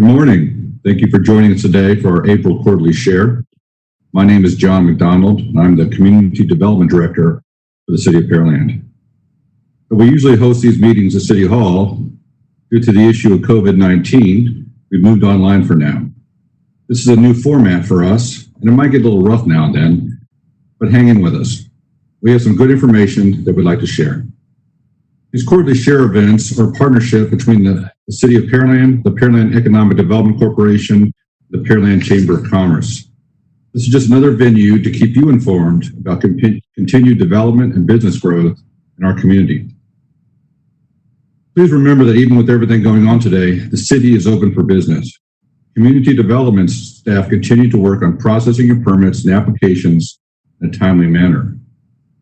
Good morning. Thank you for joining us today for our April quarterly share. My name is John McDonald, and I'm the Community Development Director for the City of Pearland. We usually host these meetings at City Hall. Due to the issue of COVID-19, we've moved online for now. This is a new format for us, and it might get a little rough now and then, but hang in with us. We have some good information that we'd like to share. These quarterly share events are a partnership between the City of Pearland, the Pearland Economic Development Corporation, the Pearland Chamber of Commerce. This is just another venue to keep you informed about continued development and business growth in our community. Please remember that even with everything going on today, the city is open for business. Community development staff continue to work on processing your permits and applications in a timely manner.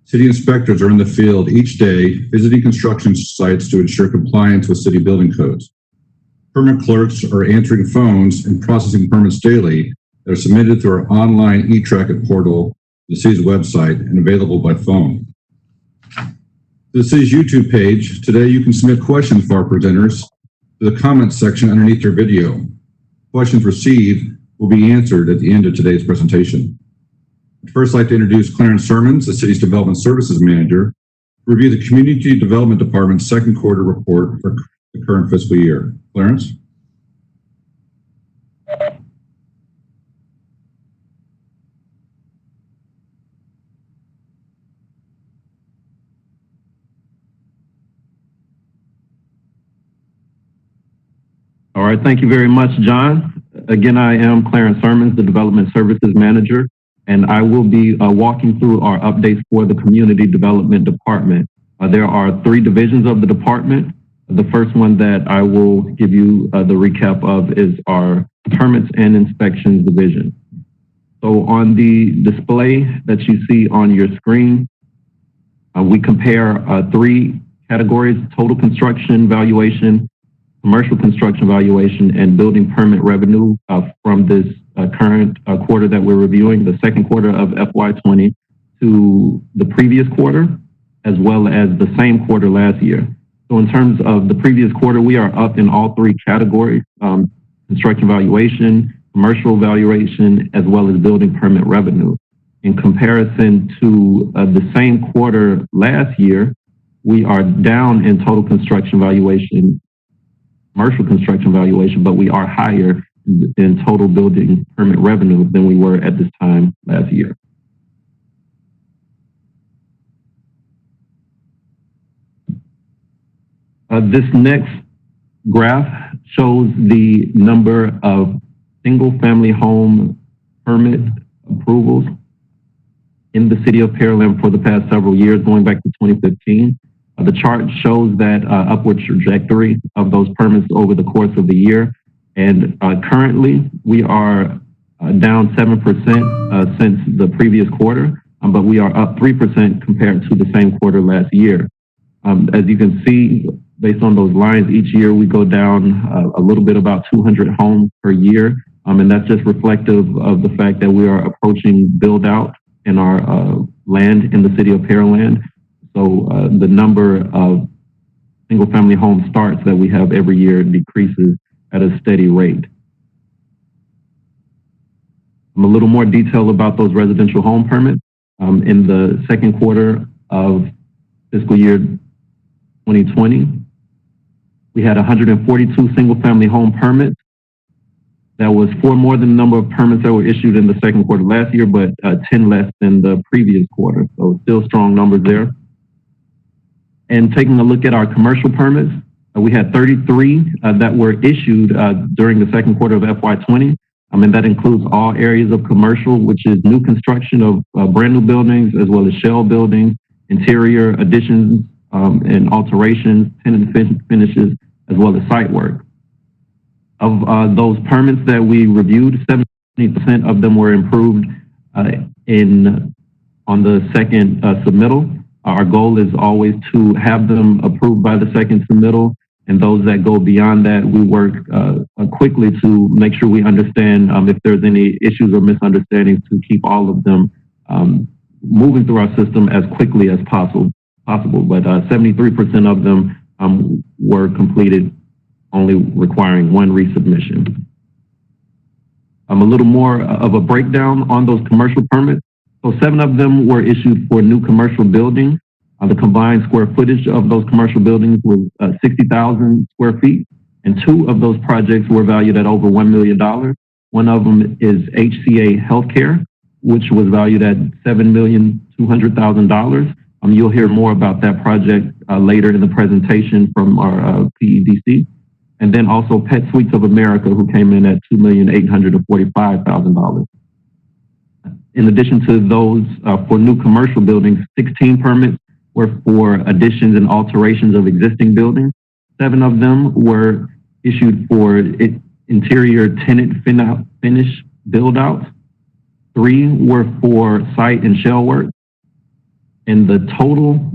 City inspectors are in the field each day visiting construction sites to ensure compliance with city building codes. Permit clerks are answering phones and processing permits daily that are submitted through our online e-tracket portal, the city's website, and available by phone. To the city's YouTube page, today you can submit questions for our presenters to the comments section underneath your video. Questions received will be answered at the end of today's presentation. I'd first like to introduce Clarence Sermons, the city's Development Services Manager, to review the Community Development Department's second quarter report for the current fiscal year. Clarence? All right, thank you very much, John. Again, I am Clarence Sermons, the Development Services Manager, and I will be walking through our updates for the Community Development Department. There are three divisions of the department. The first one that I will give you the recap of is our Permits and Inspections Division. So on the display that you see on your screen, we compare three categories: total construction valuation, commercial construction valuation, and building permit revenue from this current quarter that we're reviewing, the second quarter of FY20, to the previous quarter, as well as the same quarter last year. So in terms of the previous quarter, we are up in all three categories: construction valuation, commercial valuation, as well as building permit revenue. In comparison to the same quarter last year, we are down in total construction valuation, commercial construction valuation, but we are higher in total building permit revenue than we were at this time last year. This next graph shows the number of single-family home permit approvals in the City of Pearland for the past several years, going back to 2015. The chart shows that upward trajectory of those permits over the course of the year. And currently, we are down 7% since the previous quarter, but we are up 3% compared to the same quarter last year. As you can see, based on those lines, each year we go down a little bit, about 200 homes per year. And that's just reflective of the fact that we are approaching build out in our land in the City of Pearland. So the number of single-family home starts that we have every year decreases at a steady rate. A little more detail about those residential home permits. In the second quarter of fiscal year 2020, we had 142 single-family home permits. That was 4 more than the number of permits that were issued in the second quarter last year, but 10 less than the previous quarter. So still strong numbers there. And taking a look at our commercial permits, we had 33 that were issued during the second quarter of FY20. And that includes all areas of commercial, which is new construction of brand new buildings, as well as shell buildings, interior additions and alterations, tenant finishes, as well as site work. Of those permits that we reviewed, 70% of them were improved on the second submittal. Our goal is always to have them approved by the second submittal, and those that go beyond that, we work quickly to make sure we understand if there's any issues or misunderstandings to keep all of them moving through our system as quickly as possible. But 73% of them were completed, only requiring one resubmission. A little more of a breakdown on those commercial permits. So 7 of them were issued for new commercial buildings. The combined square footage of those commercial buildings was 60,000 square feet, and 2 of those projects were valued at over $1 million. One of them is HCA Healthcare, which was valued at $7,200,000. You'll hear more about that project later in the presentation from our PEDC. And then also Pet Suites of America, who came in at $2,845,000. In addition to those, for new commercial buildings, 16 permits were for additions and alterations of existing buildings. 7 of them were issued for interior tenant finish build-outs. 3 were for site and shell work. And the total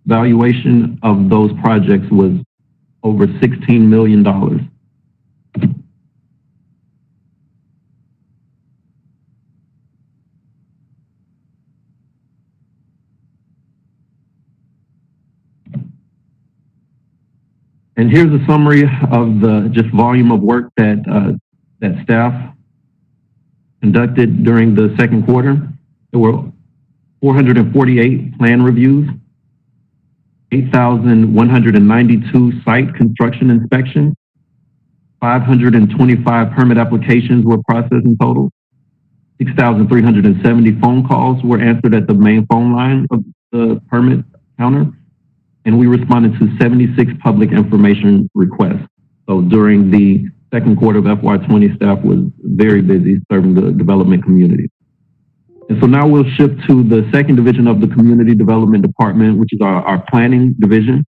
valuation of those projects was over $16 million. And here's a summary of the just volume of work that that staff conducted during the second quarter. There were 448 plan reviews, 8,192 site construction inspections, 525 permit applications were processed in total, 6,370 phone calls were answered at the main phone line of the permit counter, and we responded to 76 public information requests. So during the second quarter of FY20, staff was very busy serving the development community. And so now we'll shift to the second division of the Community Development Department, which is our planning division.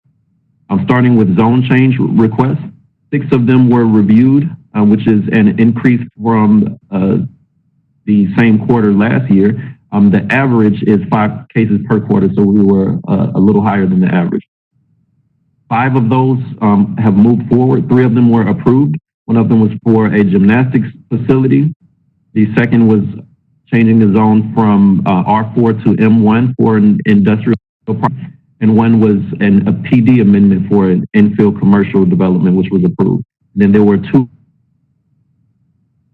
I'm starting with zone change requests. 6 of them were reviewed, which is an increase from the same quarter last year. The average is 5 cases per quarter, so we were a little higher than the average. 5 of those have moved forward. 3 of them were approved. One of them was for a gymnastics facility. The second was changing the zone from R4 to M1 for an industrial park. And one was a PD amendment for an infill commercial development, which was approved. And then there were 2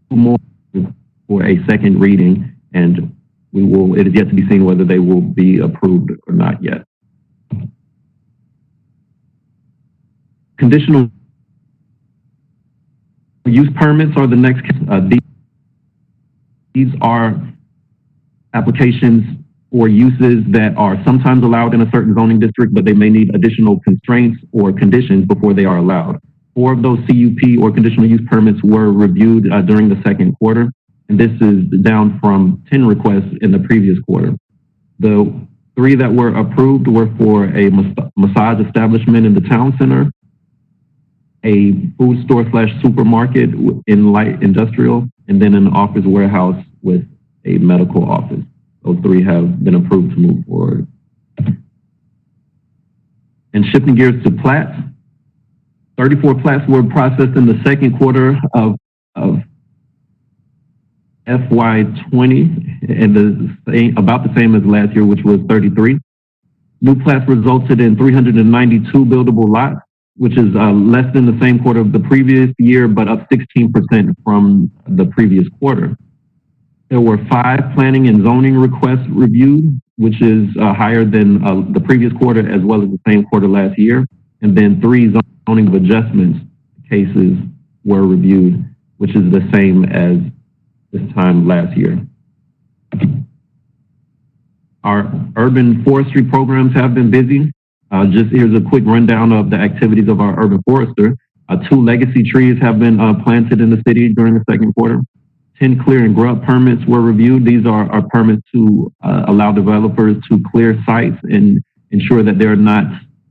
more for a second reading, and it is yet to be seen whether they will be approved or not yet. Conditional use permits are the next. These are applications for uses that are sometimes allowed in a certain zoning district, but they may need additional constraints or conditions before they are allowed. 4 of those CUP or conditional use permits were reviewed during the second quarter, and this is down from 10 requests in the previous quarter. The 3 that were approved were for a massage establishment in the town center, a food store / supermarket in light industrial, and then an office warehouse with a medical office. Those 3 have been approved to move forward. And shifting gears to plats, 34 plats were processed in the second quarter of FY20, and about the same as last year, which was 33. New plats resulted in 392 buildable lots, which is less than the same quarter of the previous year, but up 16% from the previous quarter. There were 5 planning and zoning requests reviewed, which is higher than the previous quarter as well as the same quarter last year. And then 3 zoning adjustments cases were reviewed, which is the same as this time last year. Our urban forestry programs have been busy. Just here's a quick rundown of the activities of our urban forester. 2 legacy trees have been planted in the city during the second quarter. 10 clear and grub permits were reviewed. These are permits to allow developers to clear sites and ensure that they're not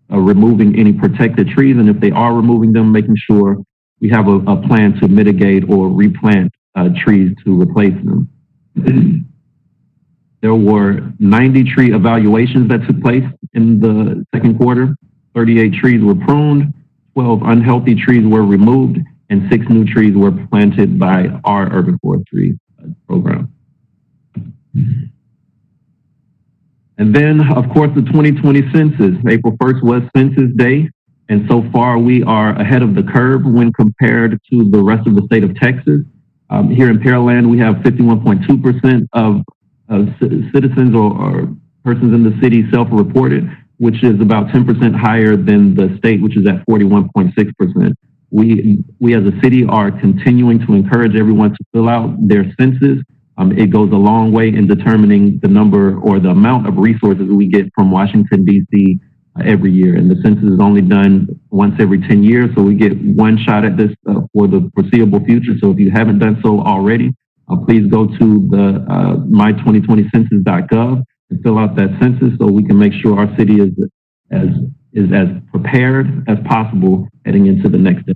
removing any protected trees. And if they are removing them, making sure we have a plan to mitigate or replant trees to replace them. There were 90 tree evaluations that took place in the second quarter. 38 trees were pruned, 12 unhealthy trees were removed, and 6 new trees were planted by our urban forestry program. And then, of course, the 2020 census. April 1st was Census Day, and so far we are ahead of the curve when compared to the rest of the state of Texas. Here in Pearland, we have 51.2% of citizens or persons in the city self-reported, which is about 10% higher than the state, which is at 41.6%. We as a city are continuing to encourage everyone to fill out their census. It goes a long way in determining the number or the amount of resources we get from Washington, D.C. Every year. And the census is only done once every 10 years. So we get one shot at this for the foreseeable future. So if you haven't done so already, please go to the my2020census.gov and fill out that census so we can make sure our city is as prepared as possible heading into the next day.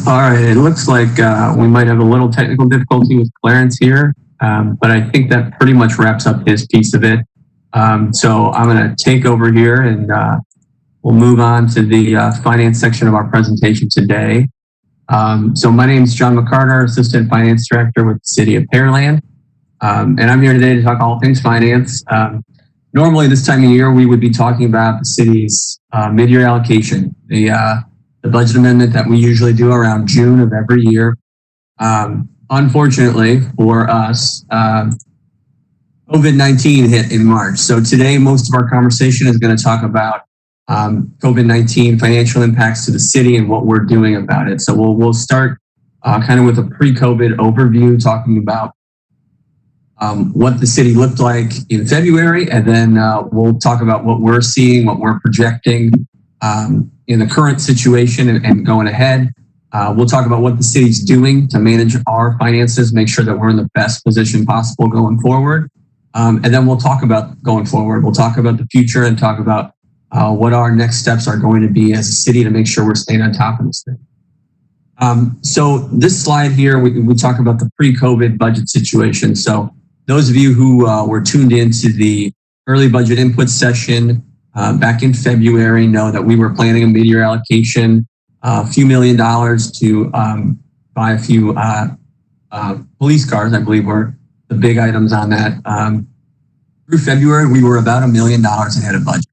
All right, it looks like we might have a little technical difficulty with Clarence here, but I think that pretty much wraps up his piece of it. So I'm going to take over here and we'll move on to the finance section of our presentation today. So my name is John McCarter, Assistant Finance Director with the City of Pearland, and I'm here today to talk all things finance. Normally this time of year, we would be talking about the city's mid-year allocation, the budget amendment that we usually do around June of every year. Unfortunately for us, COVID-19 hit in March. So today, most of our conversation is going to talk about COVID-19 financial impacts to the city and what we're doing about it. So we'll start kind of with a pre-COVID overview, talking about what the city looked like in February, and then we'll talk about what we're seeing, what we're projecting in the current situation and going ahead. We'll talk about what the city's doing to manage our finances, make sure that we're in the best position possible going forward. And then we'll talk about going forward. We'll talk about the future and talk about what our next steps are going to be as a city to make sure we're staying on top of this thing. So this slide here, we talk about the pre-COVID budget situation. So those of you who were tuned into the early budget input session back in February know that we were planning a mid-year allocation, a few $1 million to buy a few police cars, I believe were the big items on that. Through February, we were about $1 million ahead of budget.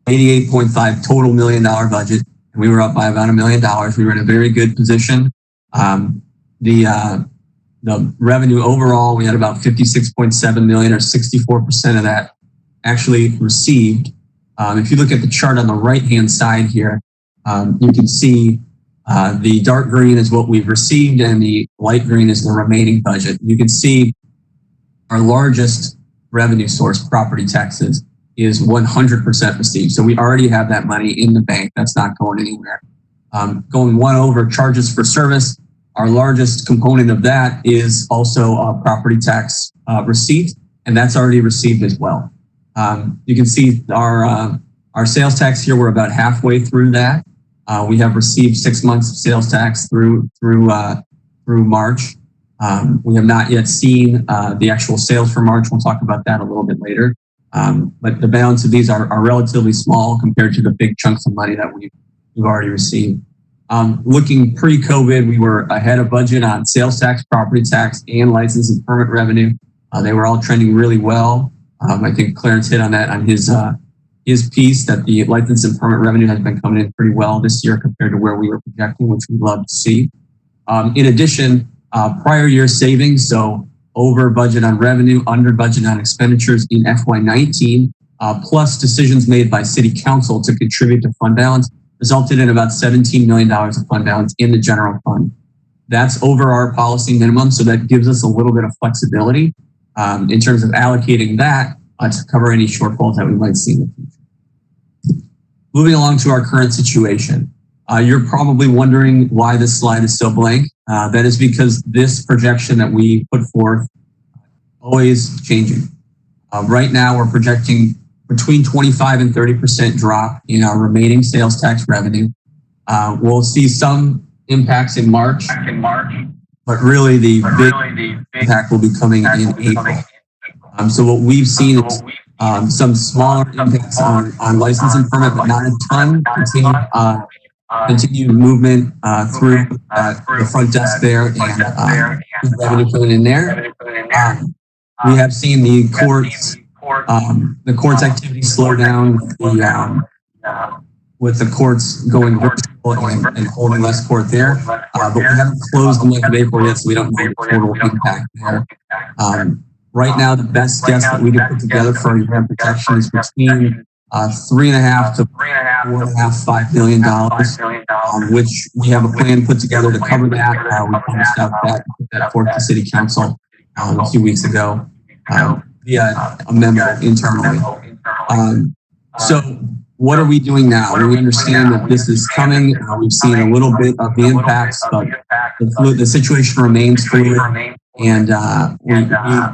88.5 total $1 million budget, and we were up by about $1 million. We were in a very good position. The revenue overall, we had about 56.7 million, or 64% of that actually received. If you look at the chart on the right-hand side here, you can see the dark green is what we've received and the light green is the remaining budget. You can see our largest revenue source, property taxes, is 100% received. So we already have that money in the bank. That's not going anywhere. Going one over, charges for service. Our largest component of that is also a property tax receipt, and that's already received as well. You can see our sales tax here, we're about halfway through that. We have received 6 months of sales tax through March. We have not yet seen the actual sales for March. We'll talk about that a little bit later. But the balance of these are relatively small compared to the big chunks of money that we've already received. Looking pre-COVID, we were ahead of budget on sales tax, property tax, and license and permit revenue. They were all trending really well. I think Clarence hit on that on his piece, that the license and permit revenue has been coming in pretty well this year compared to where we were projecting, which we love to see. In addition, prior year savings, so over budget on revenue, under budget on expenditures in FY19, plus decisions made by City Council to contribute to fund balance, resulted in about $17 million of fund balance in the general fund. That's over our policy minimum, so that gives us a little bit of flexibility in terms of allocating that to cover any shortfalls that we might see in the future. Moving along to our current situation. You're probably wondering why this slide is still blank. That is because this projection that we put forth always changing. Right now, we're projecting between 25 and 30% drop in our remaining sales tax revenue. We'll see some impacts in March, but really the big impact will be coming in April. So what we've seen is some smaller impacts on license and permit, but not a ton. Continued movement through the front desk there and revenue coming in there. We have seen the courts activity slow down with the courts going virtual and holding less court there. But we haven't closed the month of April yet, so we don't know the total impact there. Right now, the best guess that we could put together for our year protection is between $3.5 to $4.5 million, which we have a plan put together to cover that. We published out that and put that forth to City Council a few weeks ago via a memo internally. So what are we doing now? We understand that this is coming. We've seen a little bit of the impacts, but the situation remains fluid, and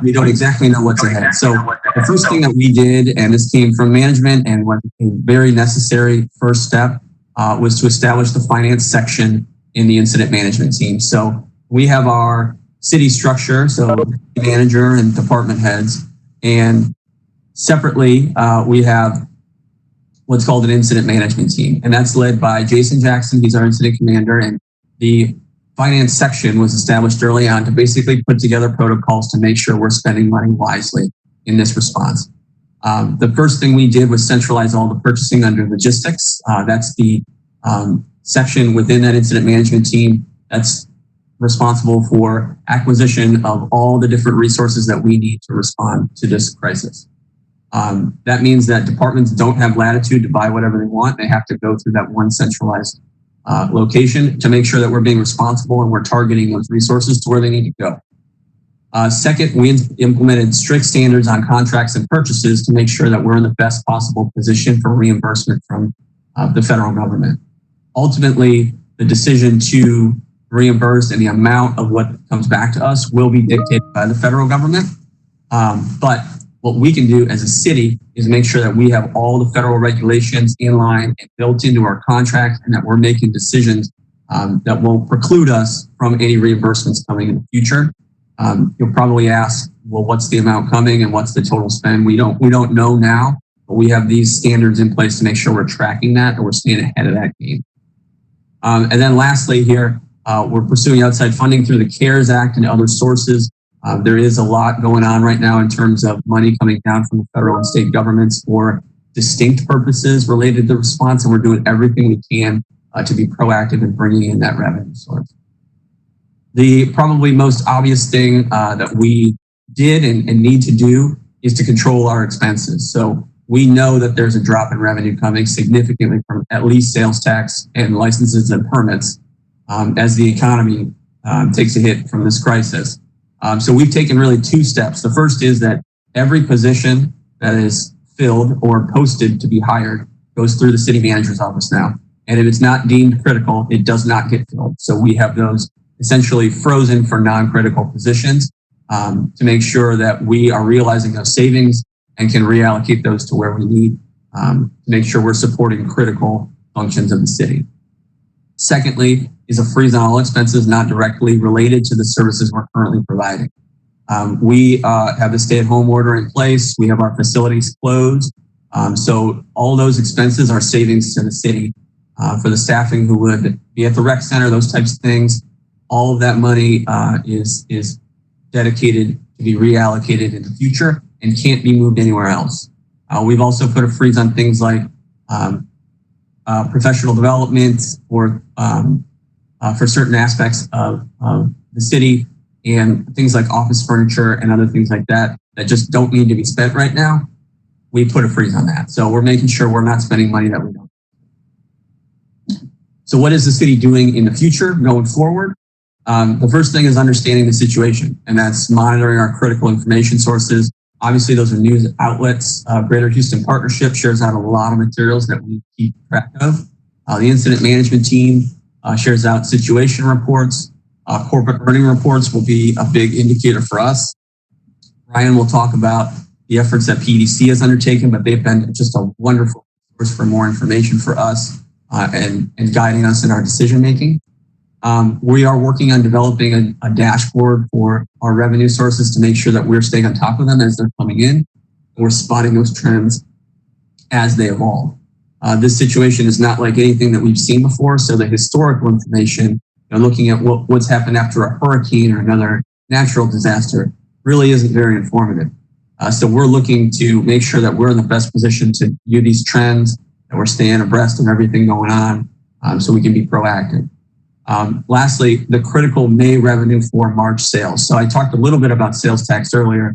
we don't exactly know what's ahead. So the first thing that we did, and this came from management and was a very necessary first step, was to establish the finance section in the incident management team. So we have our city structure, so manager and department heads, and separately we have what's called an incident management team, and that's led by Jason Jackson. He's our incident commander, and the finance section was established early on to basically put together protocols to make sure we're spending money wisely in this response. The first thing we did was centralize all the purchasing under logistics. That's the section within that incident management team that's responsible for acquisition of all the different resources that we need to respond to this crisis. That means that departments don't have latitude to buy whatever they want. They have to go through that one centralized location to make sure that we're being responsible and we're targeting those resources to where they need to go. Second, we implemented strict standards on contracts and purchases to make sure that we're in the best possible position for reimbursement from the federal government. Ultimately, the decision to reimburse and the amount of what comes back to us will be dictated by the federal government. But what we can do as a city is make sure that we have all the federal regulations in line and built into our contracts, and that we're making decisions that won't preclude us from any reimbursements coming in the future. You'll probably ask, well, what's the amount coming and what's the total spend? We don't know now, but we have these standards in place to make sure we're tracking that and we're staying ahead of that game. And then lastly here, we're pursuing outside funding through the CARES Act and other sources. There is a lot going on right now in terms of money coming down from the federal and state governments for distinct purposes related to the response, and we're doing everything we can to be proactive in bringing in that revenue source. The probably most obvious thing that we did and need to do is to control our expenses. So we know that there's a drop in revenue coming significantly from at least sales tax and licenses and permits as the economy takes a hit from this crisis. So we've taken really two steps. The first is that every position that is filled or posted to be hired goes through the city manager's office now. And if it's not deemed critical, it does not get filled. So we have those essentially frozen for non-critical positions to make sure that we are realizing those savings and can reallocate those to where we need to make sure we're supporting critical functions of the city. Secondly, is a freeze on all expenses not directly related to the services we're currently providing. We have the stay-at-home order in place. We have our facilities closed. So all those expenses are savings to the city for the staffing who would be at the rec center, those types of things. All of that money is dedicated to be reallocated in the future and can't be moved anywhere else. We've also put a freeze on things like professional development or for certain aspects of the city, and things like office furniture and other things like that that just don't need to be spent right now. We put a freeze on that. So we're making sure we're not spending money that we don't. So what is the city doing in the future going forward? The first thing is understanding the situation, and that's monitoring our critical information sources. Obviously, those are news outlets. Greater Houston Partnership shares out a lot of materials that we keep track of. The incident management team shares out situation reports. Corporate earning reports will be a big indicator for us. Ryan will talk about the efforts that PDC has undertaken, but they've been just a wonderful source for more information for us and guiding us in our decision making. We are working on developing a dashboard for our revenue sources to make sure that we're staying on top of them as they're coming in. We're spotting those trends as they evolve. This situation is not like anything that we've seen before. So the historical information, looking at what's happened after a hurricane or another natural disaster really isn't very informative. So we're looking to make sure that we're in the best position to view these trends, that we're staying abreast of everything going on so we can be proactive. Lastly, the critical May revenue for March sales. So I talked a little bit about sales tax earlier,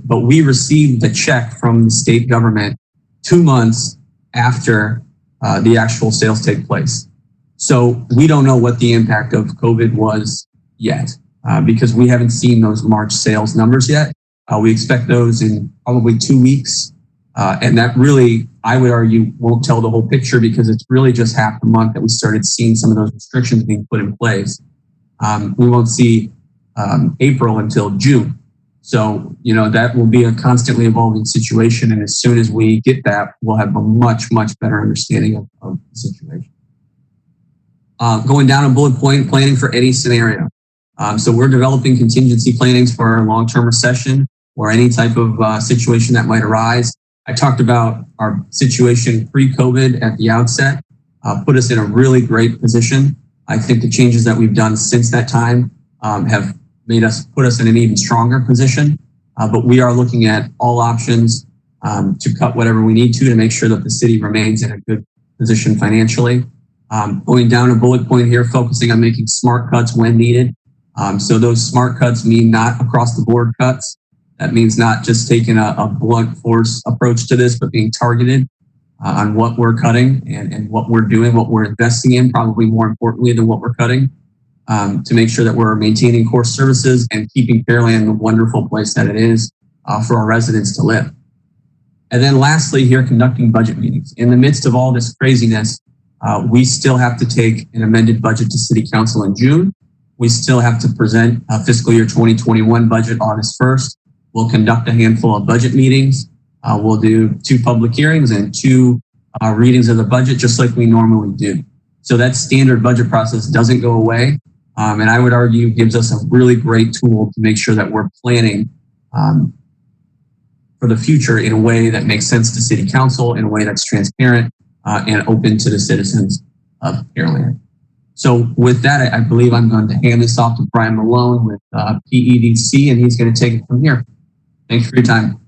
but we received the check from the state government 2 months after the actual sales take place. So we don't know what the impact of COVID was yet because we haven't seen those March sales numbers yet. We expect those in probably 2 weeks. And that really, I would argue, won't tell the whole picture because it's really just half the month that we started seeing some of those restrictions being put in place. We won't see April until June. So, that will be a constantly evolving situation. And as soon as we get that, we'll have a much, much better understanding of the situation. Going down a bullet point, planning for any scenario. So we're developing contingency plannings for a long-term recession or any type of situation that might arise. I talked about our situation pre-COVID at the outset, put us in a really great position. I think the changes that we've done since that time have put us in an even stronger position. But we are looking at all options to cut whatever we need to make sure that the city remains in a good position financially. Going down a bullet point here, focusing on making smart cuts when needed. So those smart cuts mean not across the board cuts. That means not just taking a blunt force approach to this, but being targeted on what we're cutting and what we're doing, what we're investing in, probably more importantly than what we're cutting, to make sure that we're maintaining core services and keeping Pearland the wonderful place that it is for our residents to live. And then lastly here, conducting budget meetings. In the midst of all this craziness, we still have to take an amended budget to City Council in June. We still have to present a fiscal year 2021 budget August 1st. We'll conduct a handful of budget meetings. We'll do 2 public hearings and 2 readings of the budget, just like we normally do. So that standard budget process doesn't go away. And I would argue gives us a really great tool to make sure that we're planning for the future in a way that makes sense to City Council, in a way that's transparent and open to the citizens of Pearland. So with that, I believe I'm going to hand this off to Brian Malone with PEDC, and he's going to take it from here. Thanks for your time.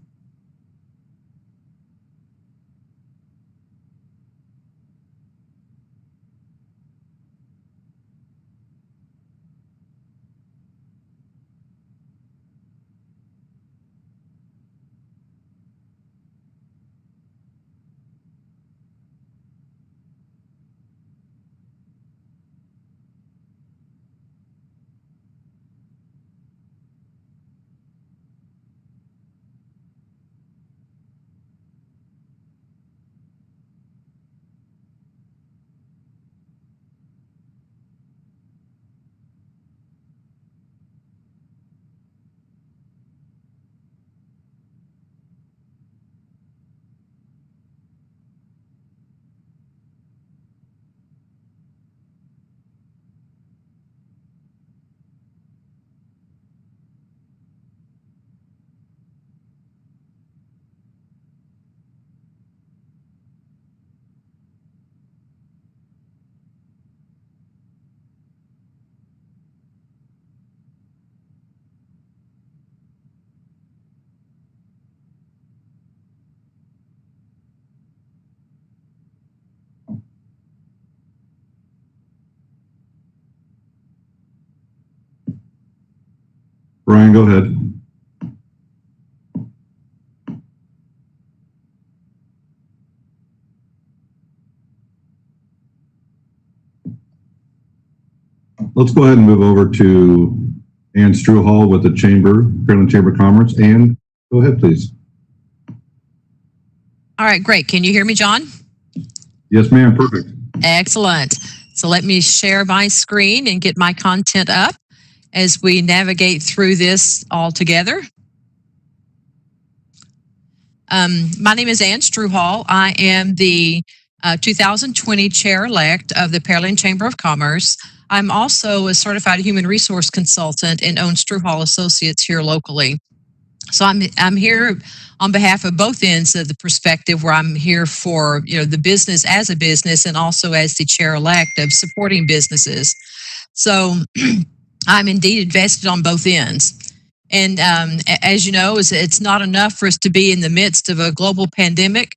Brian, go ahead. let's go ahead and move over to Ann Struhall with the Pearland Chamber of Commerce. Ann, go ahead, please. All right, great. Can you hear me, John? Yes, ma'am. Perfect. Excellent. So let me share my screen and get my content up as we navigate through this all together. My name is Ann Struhall. I am the 2020 chair-elect of the Pearland Chamber of Commerce. I'm also a certified human resource consultant and own Struhall Associates here locally. So I'm here on behalf of both ends of the perspective, where I'm here for the business as a business and also as the chair-elect of supporting businesses. So I'm indeed invested on both ends. And as you know, it's not enough for us to be in the midst of a global pandemic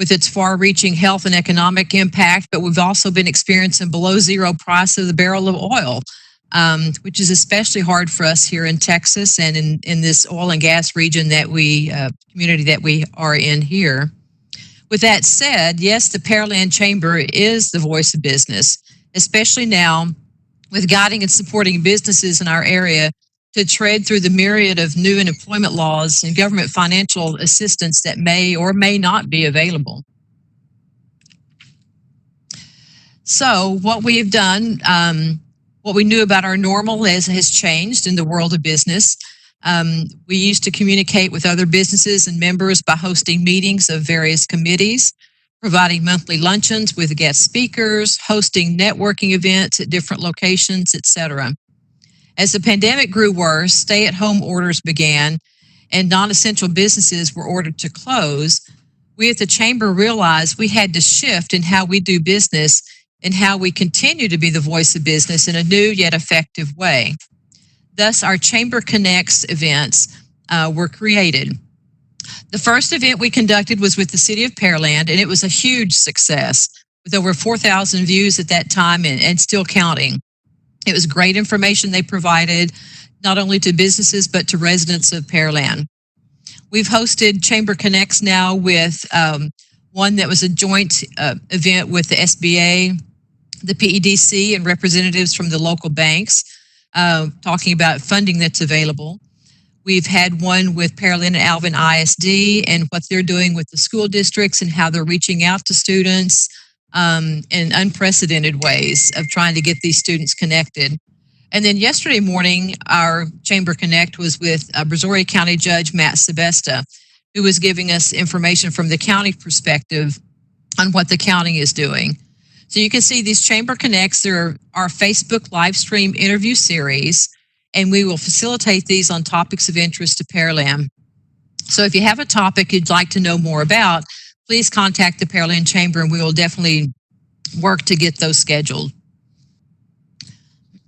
with its far-reaching health and economic impact, but we've also been experiencing below zero price of the barrel of oil, which is especially hard for us here in Texas and in this oil and gas region that community that we are in here. With that said, yes, the Pearland Chamber is the voice of business, especially now with guiding and supporting businesses in our area to tread through the myriad of new employment laws and government financial assistance that may or may not be available. So what we have done, what we knew about our normal has changed in the world of business. We used to communicate with other businesses and members by hosting meetings of various committees, providing monthly luncheons with guest speakers, hosting networking events at different locations, etc. As the pandemic grew worse, stay-at-home orders began and non-essential businesses were ordered to close. We at the Chamber realized we had to shift in how we do business and how we continue to be the voice of business in a new yet effective way. Thus, our Chamber Connects events were created. The first event we conducted was with the City of Pearland, and it was a huge success with over 4,000 views at that time and still counting. It was great information they provided, not only to businesses, but to residents of Pearland. We've hosted Chamber Connects now with one that was a joint event with the SBA, the PEDC, and representatives from the local banks, talking about funding that's available. We've had one with Pearland and Alvin ISD and what they're doing with the school districts and how they're reaching out to students in unprecedented ways of trying to get these students connected. And then yesterday morning, our Chamber Connect was with Brazoria County Judge Matt Sebesta, who was giving us information from the county perspective on what the county is doing. So you can see these Chamber Connects are our Facebook live stream interview series, and we will facilitate these on topics of interest to Pearland. So if you have a topic you'd like to know more about, please contact the Pearland Chamber and we will definitely work to get those scheduled.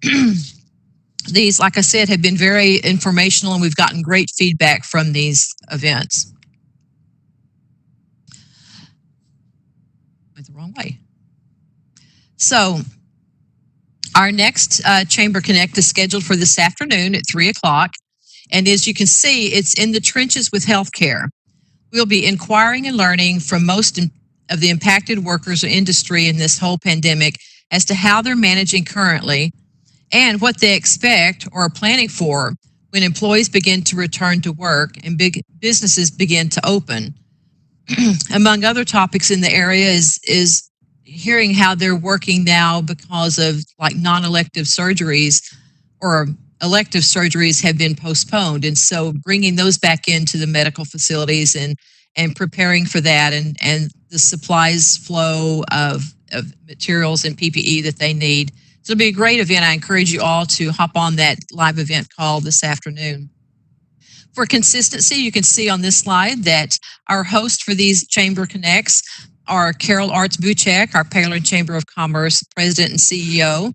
These, like I said, have been very informational and we've gotten great feedback from these events. Went the wrong way. So our next Chamber Connect is scheduled for this afternoon at 3 o'clock. And as you can see, it's in the trenches with healthcare. We'll be inquiring and learning from most of the impacted workers or industry in this whole pandemic as to how they're managing currently and what they expect or are planning for when employees begin to return to work and big businesses begin to open. Among other topics in the area is hearing how they're working now because of like non-elective surgeries or elective surgeries have been postponed. And so bringing those back into the medical facilities and preparing for that and the supplies flow of materials and PPE that they need. So it'll be a great event. I encourage you all to hop on that live event call this afternoon. For consistency, you can see on this slide that our host for these Chamber Connects are Carol Arts-Buchek, our Pearland Chamber of Commerce President and CEO,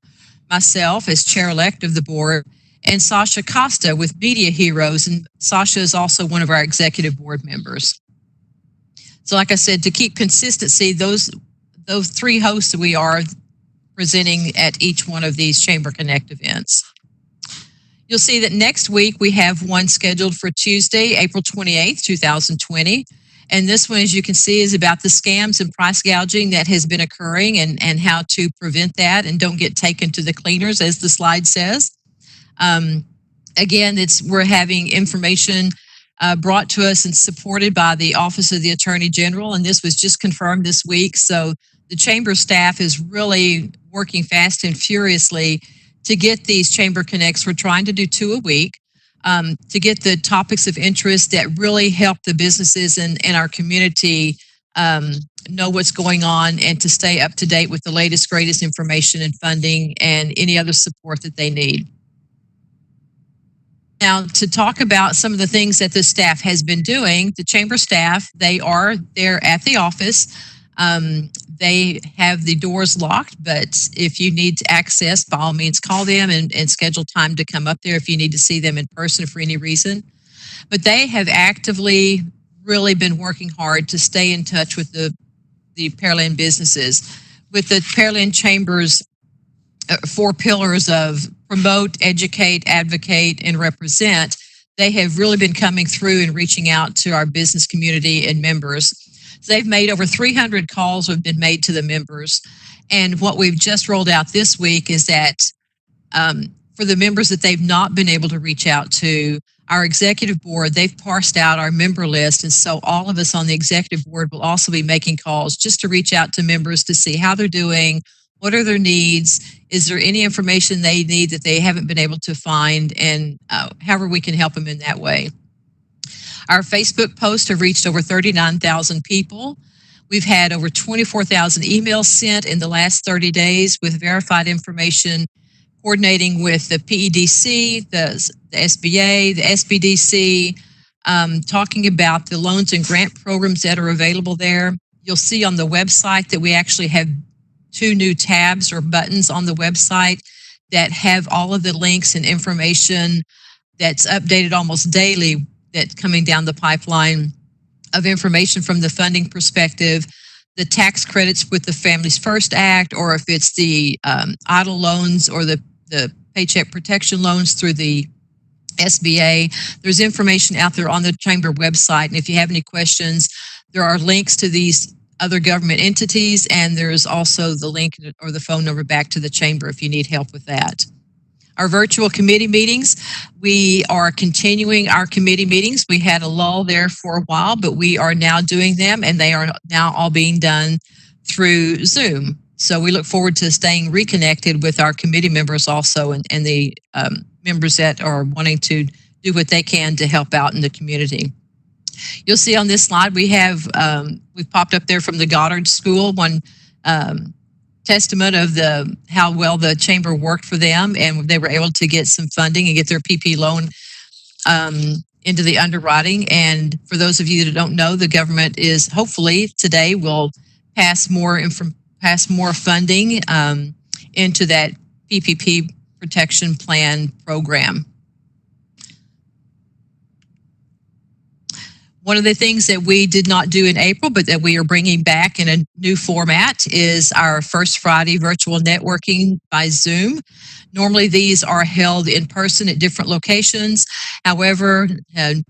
myself as Chair-elect of the board, and Sasha Costa with Media Heroes. And Sasha is also one of our executive board members. So like I said, to keep consistency, those three hosts we are presenting at each one of these Chamber Connect events. You'll see that next week we have one scheduled for Tuesday, April 28th, 2020. And this one, as you can see, is about the scams and price gouging that has been occurring and how to prevent that and don't get taken to the cleaners, as the slide says. Again, we're having information brought to us and supported by the Office of the Attorney General, and this was just confirmed this week. So the Chamber staff is really working fast and furiously to get these Chamber Connects. We're trying to do 2 a week to get the topics of interest that really help the businesses in our community know what's going on and to stay up to date with the latest, greatest information and funding and any other support that they need. Now, to talk about some of the things that the staff has been doing, the Chamber staff, they are there at the office. They have the doors locked, but if you need access, by all means, call them and schedule time to come up there if you need to see them in person for any reason. But they have actively really been working hard to stay in touch with the Pearland businesses. With the Pearland Chamber's 4 pillars of promote, educate, advocate, and represent, they have really been coming through and reaching out to our business community and members. So they've made over 300 calls have been made to the members. And what we've just rolled out this week is that for the members that they've not been able to reach out to, our executive board, they've parsed out our member list. And so all of us on the executive board will also be making calls just to reach out to members to see how they're doing, what are their needs, is there any information they need that they haven't been able to find, and however we can help them in that way. Our Facebook posts have reached over 39,000 people. We've had over 24,000 emails sent in the last 30 days with verified information, coordinating with the PEDC, the SBA, the SBDC, talking about the loans and grant programs that are available there. You'll see on the website that we actually have 2 new tabs or buttons on the website that have all of the links and information that's updated almost daily, that's coming down the pipeline of information from the funding perspective, the tax credits with the Families First Act, or if it's the EIDL loans or the paycheck protection loans through the SBA. There's information out there on the Chamber website. And if you have any questions, there are links to these other government entities, and there's also the link or the phone number back to the Chamber if you need help with that. Our virtual committee meetings, we are continuing our committee meetings. We had a lull there for a while, but we are now doing them, and they are now all being done through Zoom. So we look forward to staying reconnected with our committee members also, and the members that are wanting to do what they can to help out in the community. You'll see on this slide, we have, we've popped up there from the Goddard School, one testament of how well the Chamber worked for them, and they were able to get some funding and get their PP loan into the underwriting. And for those of you that don't know, the government is hopefully today will pass more funding into that PPP protection plan program. One of the things that we did not do in April, but that we are bringing back in a new format, is our First Friday virtual networking by Zoom. Normally, these are held in person at different locations. However,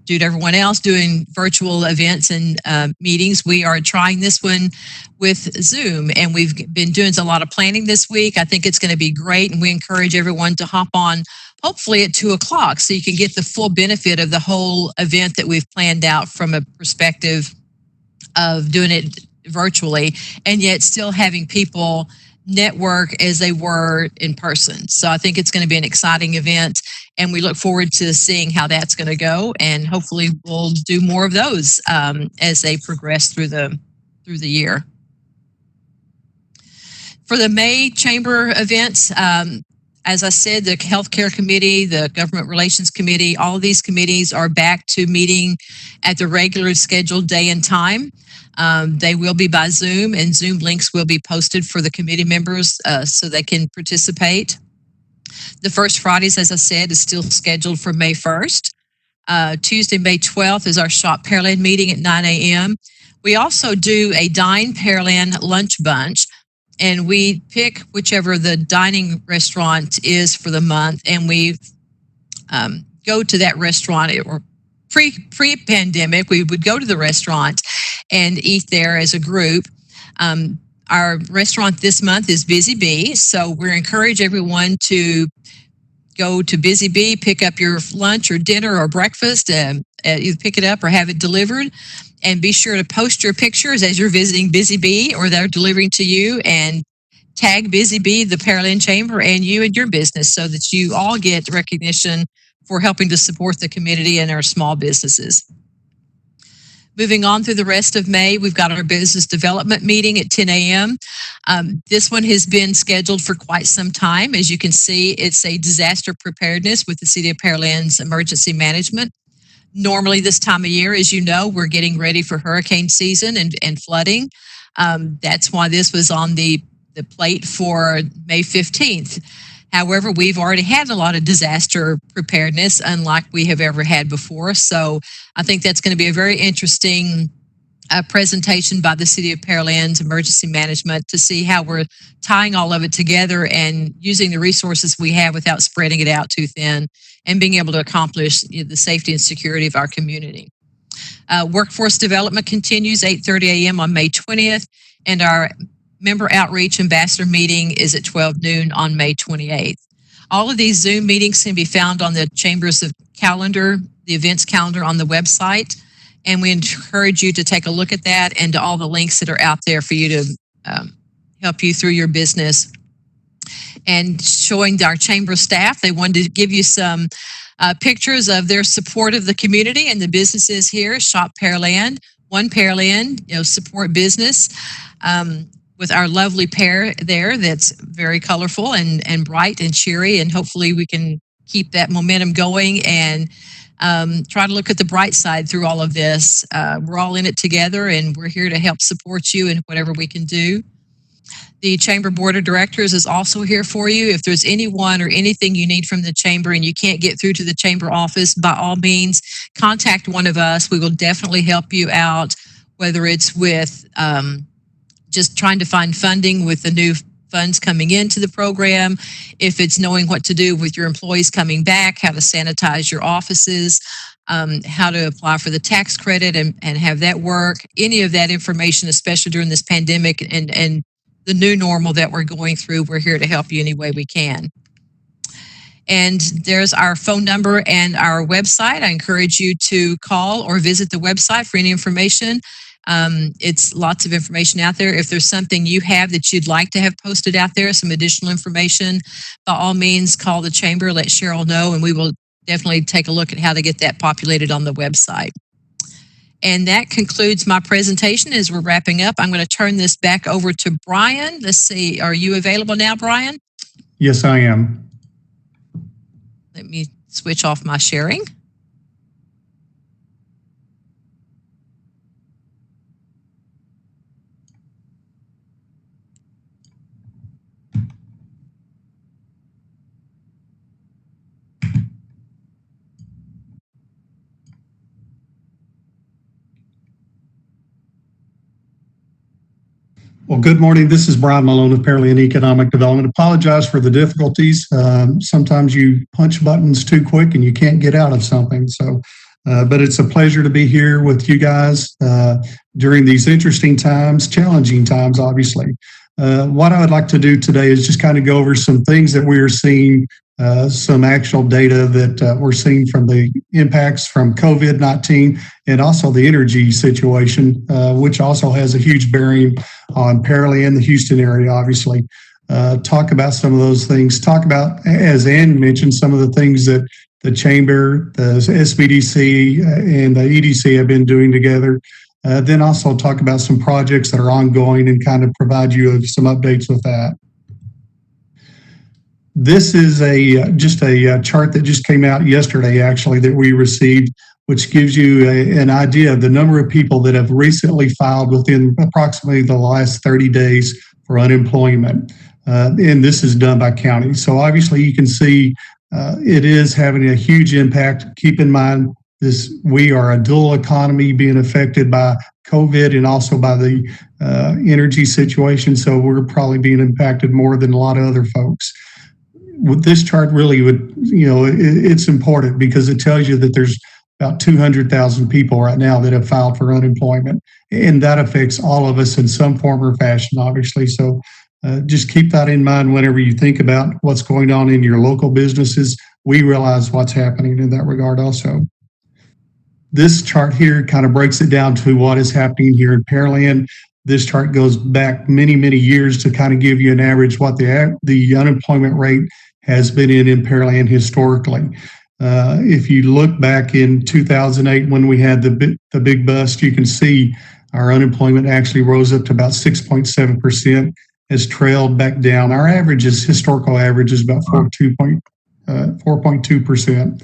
due to everyone else doing virtual events and meetings, we are trying this one with Zoom, and we've been doing a lot of planning this week. I think it's going to be great, and we encourage everyone to hop on hopefully at 2 o'clock so you can get the full benefit of the whole event that we've planned out from a perspective of doing it virtually, and yet still having people network as they were in person. So I think it's going to be an exciting event, and we look forward to seeing how that's going to go, and hopefully we'll do more of those as they progress through the year. For the May Chamber events, as I said, the Healthcare Committee, the Government Relations Committee, all of these committees are back to meeting at the regular scheduled day and time. They will be by Zoom, and Zoom links will be posted for the committee members so they can participate. The First Fridays, as I said, is still scheduled for May 1st. Tuesday, May 12th is our Shop Pearland meeting at 9 a.m. We also do a Dine Pearland lunch bunch, and we pick whichever the dining restaurant is for the month, and we go to that restaurant. Or pre-pandemic, we would go to the restaurant and eat there as a group. Our restaurant this month is Busy Bee, so we encourage everyone to go to Busy Bee, pick up your lunch or dinner or breakfast, either pick it up or have it delivered. And be sure to post your pictures as you're visiting Busy Bee or they're delivering to you, and tag Busy Bee, the Pearland Chamber, and you and your business so that you all get recognition for helping to support the community and our small businesses. Moving on through the rest of May, we've got our business development meeting at 10 a.m. This one has been scheduled for quite some time. As you can see, it's a disaster preparedness with the City of Pearland's emergency management. Normally this time of year, as you know, we're getting ready for hurricane season and flooding. That's why this was on the plate for May 15th. However, we've already had a lot of disaster preparedness, unlike we have ever had before. So I think that's going to be a very interesting presentation by the City of Pearland's emergency management to see how we're tying all of it together and using the resources we have without spreading it out too thin and being able to accomplish the safety and security of our community. Workforce development continues 8:30 a.m. on May 20th, and our member outreach ambassador meeting is at 12 noon on May 28th. All of these Zoom meetings can be found on the Chamber's calendar, the events calendar on the website, and we encourage you to take a look at that and to all the links that are out there for you to help you through your business. And showing our Chamber staff, they wanted to give you some pictures of their support of the community and the businesses here. Shop Pearland, One Pearland, support business. With our lovely pair there that's very colorful and bright and cheery, and hopefully we can keep that momentum going and try to look at the bright side through all of this. We're all in it together, and we're here to help support you in whatever we can do. The Chamber Board of Directors is also here for you. If there's anyone or anything you need from the Chamber and you can't get through to the Chamber office, by all means, contact one of us. We will definitely help you out, whether it's with just trying to find funding with the new funds coming into the program, if it's knowing what to do with your employees coming back, how to sanitize your offices, how to apply for the tax credit and have that work. Any of that information, especially during this pandemic and the new normal that we're going through, we're here to help you any way we can. And there's our phone number and our website. I encourage you to call or visit the website for any information. It's lots of information out there. If there's something you have that you'd like to have posted out there, some additional information, by all means, call the Chamber, let Cheryl know, and we will definitely take a look at how to get that populated on the website. And that concludes my presentation. As we're wrapping up, I'm going to turn this back over to Brian. Let's see, are you available now, Brian? Yes, I am. Let me switch off my sharing. Well, good morning. This is Brian Malone of Pearland Economic Development. Apologize for the difficulties. Sometimes you punch buttons too quick and you can't get out of something. So, but it's a pleasure to be here with you guys during these interesting times, challenging times, obviously. What I would like to do today is just kind of go over some things that we are seeing, some actual data that we're seeing from the impacts from COVID-19 and also the energy situation, which also has a huge bearing on Pearland, the Houston area, obviously. Talk about some of those things. Talk about, as Ann mentioned, some of the things that the Chamber, the SBDC, and the EDC have been doing together. Then also talk about some projects that are ongoing and kind of provide you with some updates with that. This is just a chart that just came out yesterday, actually, that we received, which gives you an idea of the number of people that have recently filed within approximately the last 30 days for unemployment. And this is done by county. So obviously you can see it is having a huge impact. Keep in mind, we are a dual economy being affected by COVID and also by the energy situation. So we're probably being impacted more than a lot of other folks. With this chart really would, it's important because it tells you that there's about 200,000 people right now that have filed for unemployment. And that affects all of us in some form or fashion, obviously. So just keep that in mind whenever you think about what's going on in your local businesses. We realize what's happening in that regard also. This chart here kind of breaks it down to what is happening here in Pearland. This chart goes back many, many years to kind of give you an average what the unemployment rate has been in Pearland historically. If you look back in 2008 when we had the big bust, you can see our unemployment actually rose up to about 6.7%, has trailed back down. Our historical average is about 4.2%.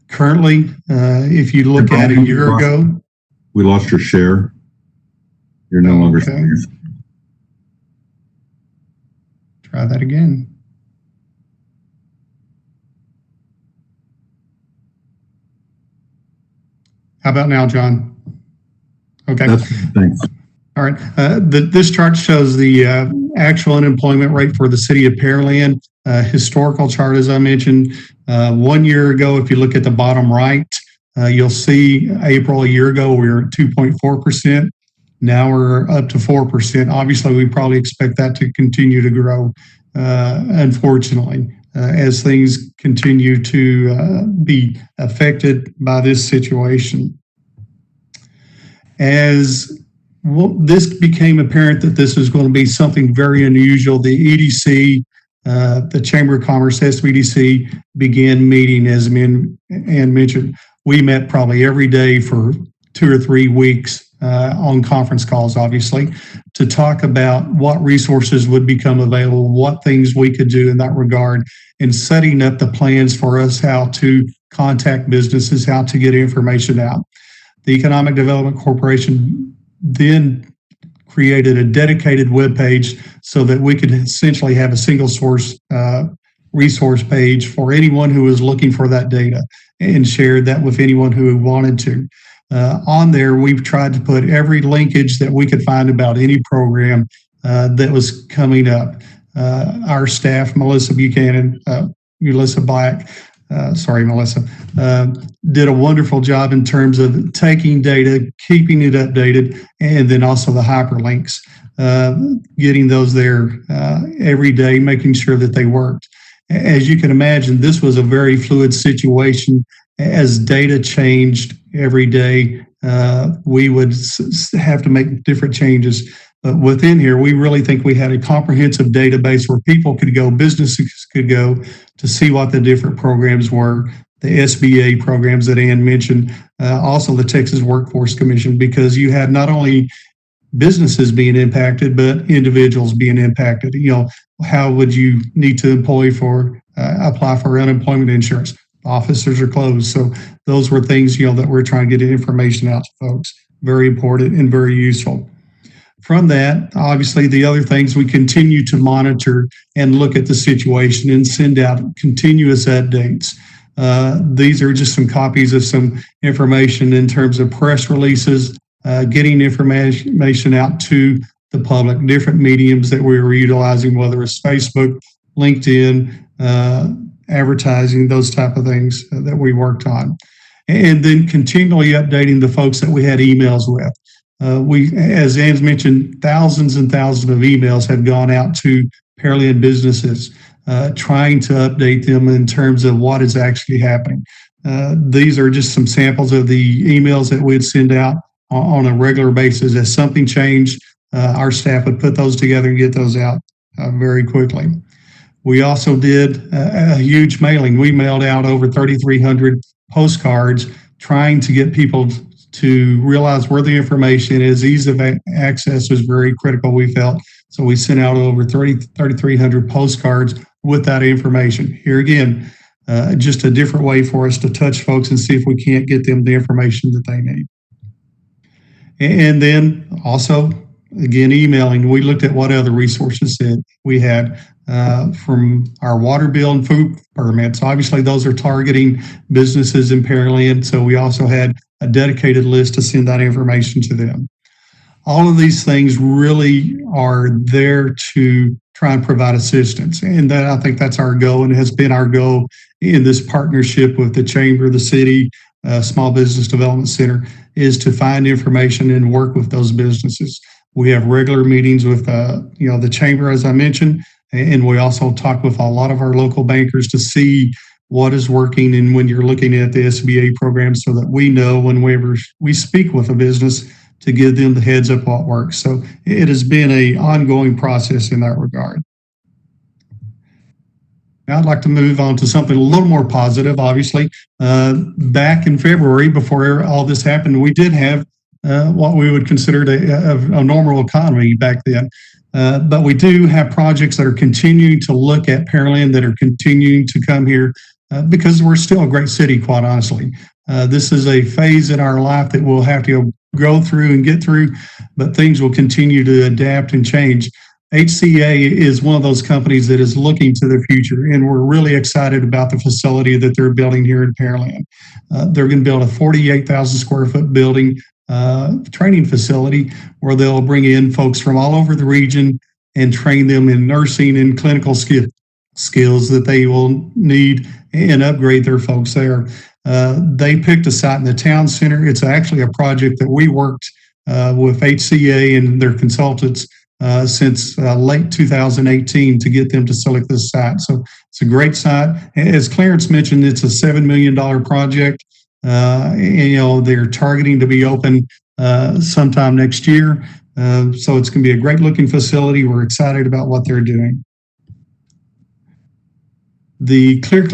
Currently, if you look at a year ago. We lost your share. You're no longer. Okay. Try that again. How about now, John? Okay. Thanks. All right. This chart shows the actual unemployment rate for the city of Pearland. Historical chart, as I mentioned. 1 year ago, if you look at the bottom right, you'll see April a year ago, we were at 2.4%. Now we're up to 4%. Obviously, we probably expect that to continue to grow, unfortunately, as things continue to be affected by this situation. As this became apparent that this is going to be something very unusual, the EDC, the Chamber of Commerce, SBDC, began meeting, as Ann mentioned. We met probably every day for 2 or 3 weeks on conference calls, obviously, to talk about what resources would become available, what things we could do in that regard, and setting up the plans for us how to contact businesses, how to get information out. The Economic Development Corporation then created a dedicated webpage so that we could essentially have a single source resource page for anyone who was looking for that data, and shared that with anyone who wanted to. On there, we've tried to put every linkage that we could find about any program that was coming up. Our staff, Melissa Black, did a wonderful job in terms of taking data, keeping it updated, and then also the hyperlinks, getting those there every day, making sure that they worked. As you can imagine, this was a very fluid situation. As data changed every day, we would have to make different changes. But within here, we really think we had a comprehensive database where people could go, businesses could go to see what the different programs were, the SBA programs that Ann mentioned, also the Texas Workforce Commission, because you had not only businesses being impacted, but individuals being impacted. You know, how would you need to apply for unemployment insurance? Offices are closed. So those were things, that we're trying to get information out to folks. Very important and very useful. From that, obviously, the other things, we continue to monitor and look at the situation and send out continuous updates. These are just some copies of some information in terms of press releases, getting information out to the public, different mediums that we were utilizing, whether it's Facebook, LinkedIn, advertising, those type of things that we worked on. And then continually updating the folks that we had emails with. As Ann's mentioned, thousands and thousands of emails have gone out to Pearland businesses, trying to update them in terms of what is actually happening. These are just some samples of the emails that we'd send out on a regular basis. As something changed, our staff would put those together and get those out very quickly. We also did a huge mailing. We mailed out over 3,300 postcards, trying to get people to realize where the information is. Ease of access was very critical, we felt. So we sent out over 3,300 postcards with that information. Here again, just a different way for us to touch folks and see if we can't get them the information that they need. And then also, again, emailing. We looked at what other resources that we had from our water bill and food permits. Obviously, those are targeting businesses in Pearland, so we also had a dedicated list to send that information to them. All of these things really are there to try and provide assistance, and that, I think that's our goal, and has been our goal in this partnership with the Chamber, the city, Small Business Development Center is to find information and work with those businesses. We have regular meetings with, the chamber, as I mentioned, and we also talk with a lot of our local bankers to see what is working. And when you're looking at the SBA program, so that we know whenever we speak with a business to give them the heads up what works. So it has been an ongoing process in that regard. Now I'd like to move on to something a little more positive. Obviously, back in February, before all this happened, we did have what we would consider a normal economy back then. But we do have projects that are continuing to look at Pearland, that are continuing to come here because we're still a great city, quite honestly. This is a phase in our life that we'll have to go through and get through, but things will continue to adapt and change. HCA is one of those companies that is looking to the future, and we're really excited about the facility that they're building here in Pearland. They're going to build a 48,000 square foot building training facility where they'll bring in folks from all over the region and train them in nursing and clinical skills that they will need and upgrade their folks there. They picked a site in the town center. It's actually a project that we worked with HCA and their consultants since late 2018 to get them to select this site. So it's a great site. As Clarence mentioned, it's a $7 million project. And, they're targeting to be open sometime next year. So it's going to be a great looking facility. We're excited about what they're doing. The Clear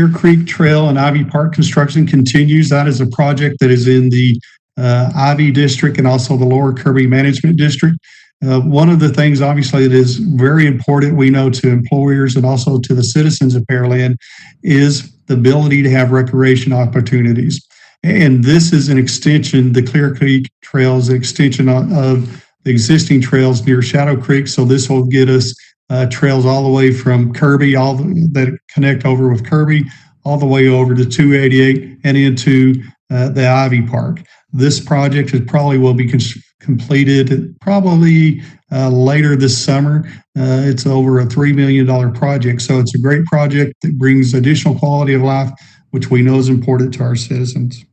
Creek Trail and Ivy Park construction continues. That is a project that is in the Ivy District and also the Lower Kirby Management District. One of the things, obviously, that is very important, we know, to employers and also to the citizens of Pearland is the ability to have recreation opportunities. And this is an extension, the Clear Creek Trail is an extension of the existing trails near Shadow Creek. So this will get us trails all the way from Kirby, that connect over with Kirby, all the way over to 288 and into the Ivy Park. This project will be completed probably later this summer. It's over a $3 million project. So it's a great project that brings additional quality of life, which we know is important to our citizens.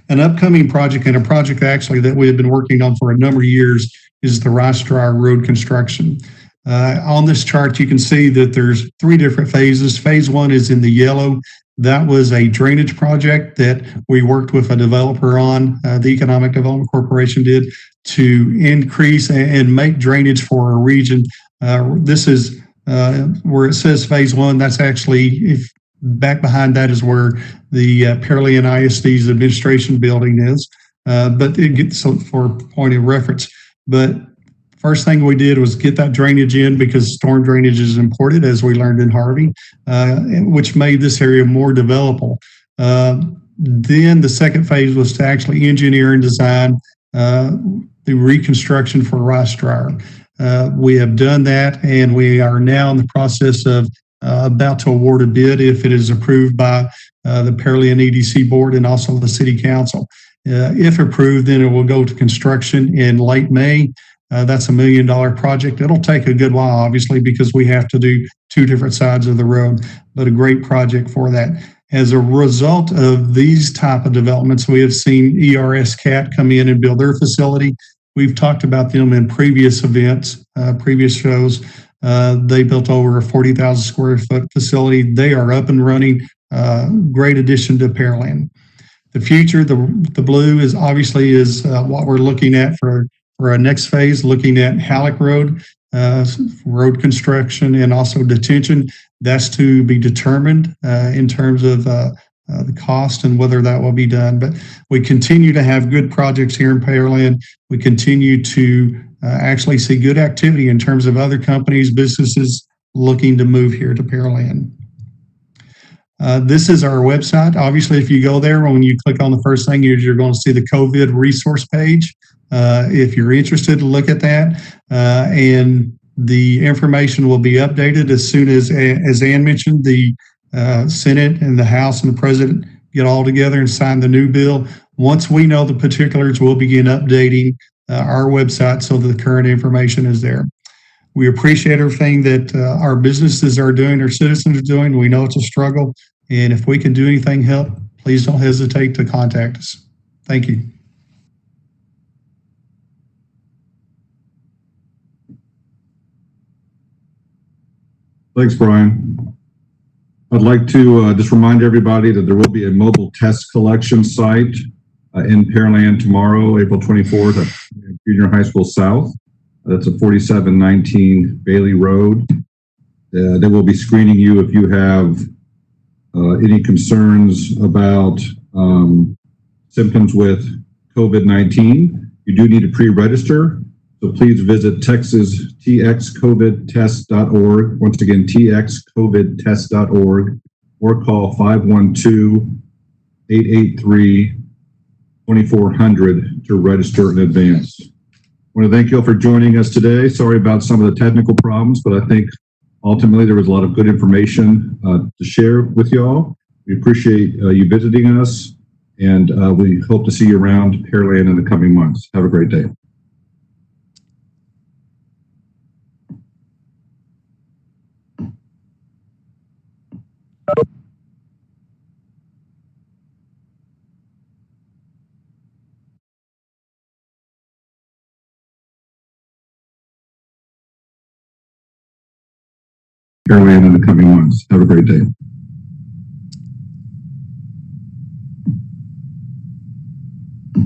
An upcoming project, and a project actually that we have been working on for a number of years, is the Willis Dry Road construction. On this chart, you can see that there's 3 different phases. Phase 1 is in the yellow. That was a drainage project that we worked with a developer on, the Economic Development Corporation did, to increase and make drainage for a region. This is where it says phase 1. That's actually, back behind that is where the Pearland ISD's administration building is. But it gets for point of reference. But first thing we did was get that drainage in, because storm drainage is important, as we learned in Harvey, which made this area more developable. Then the second phase was to actually engineer and design the reconstruction for Willis Dry. We have done that, and we are now in the process of about to award a bid if it is approved by the Pearland EDC board and also the city council. If approved, then it will go to construction in late May. That's $1 million project. It'll take a good while, obviously, because we have to do 2 different sides of the road, but a great project for that. As a result of these type of developments, we have seen ERS CAT come in and build their facility. We've talked about them in previous events, previous shows. They built over a 40,000 square foot facility. They are up and running. Great addition to Pearland. The future, the blue is obviously what we're looking at for our next phase, looking at Halleck Road, road construction and also detention. That's to be determined in terms of the cost and whether that will be done. But we continue to have good projects here in Pearland. We continue to actually see good activity in terms of other companies, businesses looking to move here to Pearland. This is our website. Obviously, if you go there, when you click on the first thing, you're going to see the COVID resource page. If you're interested to look at that, and the information will be updated as soon as Ann mentioned, the Senate and the House and the President get all together and sign the new bill. Once we know the particulars, we'll begin updating our website so that the current information is there. We appreciate everything that our businesses are doing, our citizens are doing. We know it's a struggle, And if we can do anything help, please don't hesitate to contact us. Thank you. Thanks, Brian. I'd like to just remind everybody that there will be a mobile test collection site in Pearland tomorrow, April 24th at Junior High School South. That's at 4719 Bailey Road. They will be screening you if you have any concerns about symptoms with COVID-19. You do need to pre-register, so please visit texastxcovidtest.org. Once again, txcovidtest.org, or call 512-883-2400 to register in advance. I want to thank you all for joining us today. Sorry about some of the technical problems, but I think ultimately there was a lot of good information to share with y'all. We appreciate you visiting us, and we hope to see you around Pearland in the coming months. Have a great day. Pearland in the coming months. Have a great day.